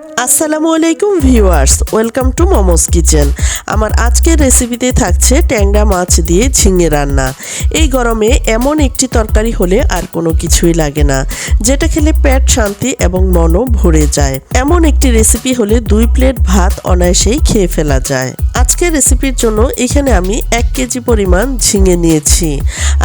আসসালামু আলাইকুম viewers, welcome to momos kitchen. আমার আজকের রেসিপিতে থাকছে ট্যাংরা মাছ দিয়ে ঝিঙে রান্না। এই গরমে এমন একটি তরকারি হলে আর কোনো কিছুই লাগে না, যেটা খেলে পেট শান্তি এবং মনও ভরে যায়। এমন একটি রেসিপি হলে 2 প্লেট ভাত অনায়াসেই খেয়ে ফেলা যায়। আজকের রেসিপির জন্য এখানে আমি 1 কেজি পরিমাণ ঝিঙে নিয়েছি,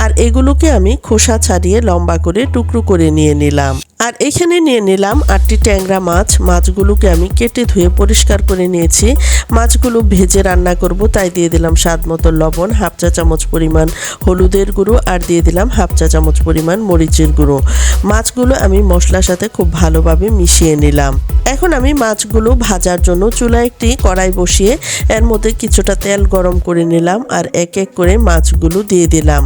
আর এগুলোকে আমি খোসা ছাড়িয়ে লম্বা করে টুকরো করে নিয়ে নিলাম। আর এখানে নিয়ে নিলাম 8টি ট্যাংরা মাছ। মাছগুলোকে আমি কেটে ধুয়ে পরিষ্কার করে নিয়েছি। মাছগুলো ভেজে রান্না করব, তাই দিয়ে দিলাম স্বাদ মতো লবণ, হাফ চা চামচ পরিমাণ হলুদের গুঁড়ো, আর দিয়ে দিলাম হাফ চা চামচ পরিমাণ মরিচের গুঁড়ো। মাছগুলো আমি মশলার সাথে খুব ভালোভাবে মিশিয়ে নিলাম। এখন আমি মাছগুলো ভাজার জন্য চুলায় একটি কড়াই বসিয়ে এর মধ্যে কিছুটা তেল গরম করে নিলাম, আর এক এক করে মাছগুলো দিয়ে দিলাম।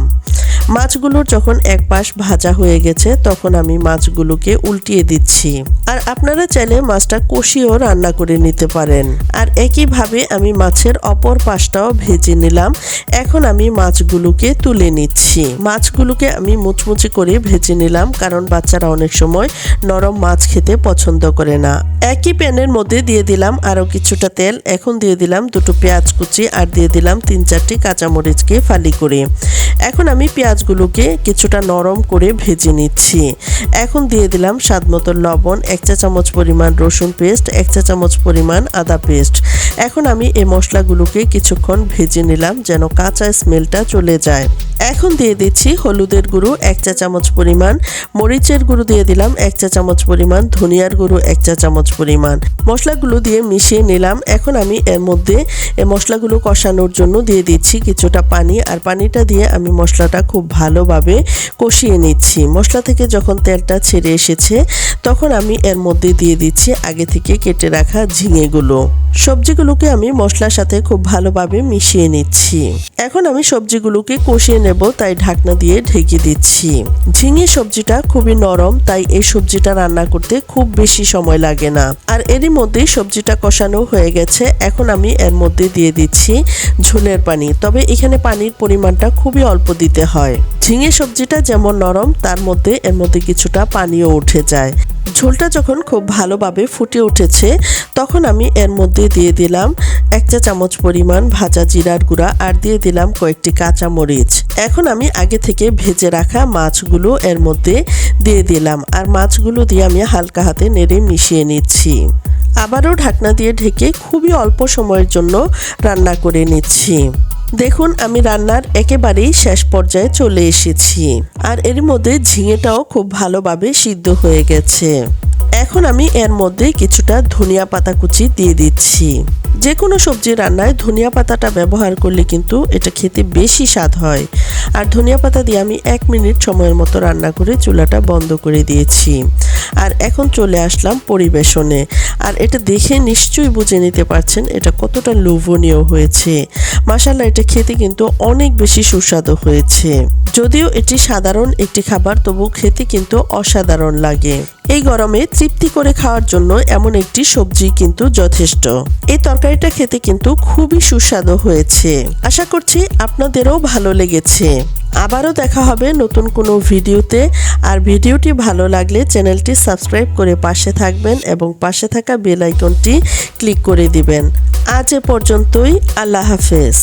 মাছগুলোর যখন এক পাশ ভাজা হয়ে গেছে তখন আমি মাছগুলোকে উল্টিয়ে দিচ্ছি। আর আপনারা চাইলে মাছটা কষিয়েও রান্না করে নিতে পারেন। আর একইভাবে আমি মাছের অপর পাশটাও ভেজে নিলাম। এখন আমি মাছগুলোকে তুলে নিচ্ছি। মাছগুলোকে আমি মুচমুচে করে ভেজে নিলাম, কারণ বাচ্চারা অনেক সময় নরম মাছ খেতে পছন্দ করে না। একই প্যানের মধ্যে দিয়ে দিলাম আরও কিছুটা তেল। এখন দিয়ে দিলাম 2টো পেঁয়াজ কুচি, আর দিয়ে দিলাম 3-4টি কাঁচামরিচকে ফালি করে। এখন আমি পেঁয়াজগুলোকে কিছুটা নরম করে ভেজে নিচ্ছি। এখন দিয়ে দিলাম স্বাদমতো লবণ, 1 চা চামচ পরিমাণ রসুন পেস্ট, 1 চা চামচ পরিমাণ আদা পেস্ট। এখন আমি এই মশলাগুলোকে কিছুক্ষণ ভেজে নিলাম যেন কাঁচা স্মেলটা চলে যায়। এখন দিয়ে দিচ্ছি হলুদের গুঁড়ো 1 চা চামচ পরিমাণ, মরিচের গুঁড়ো দিয়ে দিলাম 1 চা চামচ পরিমাণ, ধনিয়ার গুঁড়ো 1 চা চামচ পরিমাণ। মশলাগুলো দিয়ে মিশিয়ে নিলাম। এখন আমি এর মধ্যে এই মশলাগুলো কষানোর জন্য দিয়ে দিচ্ছি কিছুটা পানি, আর পানিটা দিয়ে আমি মশলাটা খুব ভালোভাবে কষিয়ে নিচ্ছি। মশলা থেকে যখন তেলটা ছেড়ে এসেছে তখন আমি এর মধ্যে দিয়ে দিচ্ছি আগে থেকে কেটে রাখা ঝিঙেগুলো। সবজিগুলোকে আমি মশলার সাথে খুব ভালোভাবে মিশিয়ে নিচ্ছি। এখন আমি সবজিগুলোকে কষিয়ে নেব, তাই ঢাকনা দিয়ে ঢেকে দিচ্ছি। ঝিঙে সবজিটা খুবই নরম, তাই এই সবজিটা রান্না করতে খুব বেশি সময় লাগে না। আর এরই মধ্যেই সবজিটা কষানো হয়ে গেছে। এখন আমি এর মধ্যে দিয়ে দিচ্ছি ঝোলের পানি, তবে এখানে পানির পরিমাণটা খুবই অল্প দিতে হয়। ঝিঙে সবজিটা যেমন নরম, তার মধ্যে এর মধ্যে কিছুটা পানিও উঠে যায়। ঝোলটা যখন খুব ভালোভাবে ফুটে উঠেছে তখন আমি এর মধ্যে দিয়ে দিলাম 1 চা চামচ পরিমাণ ভাজা জিরার গুঁড়া, আর দিয়ে দিলাম কয়েকটি কাঁচা মরিচ। এখন আমি আগে থেকে ভেজে রাখা মাছগুলো এর মধ্যে দিয়ে দিলাম, আর মাছগুলো দিয়ে আমি হালকা হাতে নেড়ে মিশিয়ে নিচ্ছি। আবারও ঢাকনা দিয়ে ঢেকে খুবই অল্প সময়ের জন্য রান্না করে নিচ্ছি। দেখুন আমি রান্নার একেবারেই শেষ পর্যায়ে চলে এসেছি, আর এর মধ্যে ঝিঙেটাও খুব ভালোভাবে সিদ্ধ হয়ে গেছে। এখন আমি এর মধ্যে কিছুটা ধনিয়া পাতা কুচি দিয়ে দিচ্ছি। যে কোনো সবজি রান্নায় ধনিয়া পাতাটা ব্যবহার করলে কিন্তু এটা খেতে বেশি স্বাদ হয়। আর ধনিয়া পাতা দিয়ে আমি 1 মিনিট সময়ের মতো রান্না করে চুলাটা বন্ধ করে দিয়েছি। আর এখন চলে আসলাম পরিবেশনে। আর এটা দেখে নিশ্চয়ই বুঝে নিতে পারছেন এটা কতটা লোভনীয় হয়েছে। মাশাআল্লাহ, এটা খেতে কিন্তু অনেক বেশি সুস্বাদু হয়েছে। যদিও এটি সাধারণ একটি খাবার, তবু খেতে কিন্তু অসাধারণ লাগে। এই গরমে তৃপ্তি করে খাওয়ার জন্য এমন একটি সবজি কিন্তু যথেষ্ট। এই তরকারিটা খেতে কিন্তু খুবই সুস্বাদু হয়েছে। আশা করছি আপনাদেরও ভালো লেগেছে। আবারও দেখা হবে নতুন কোনো ভিডিওতে। আর ভিডিওটি ভালো লাগলে চ্যানেলটি সাবস্ক্রাইব করে পাশে থাকবেন এবং পাশে থাকা বেল আইকনটি ক্লিক করে দিবেন। আজ এ পর্যন্তই। আল্লাহ হাফেজ।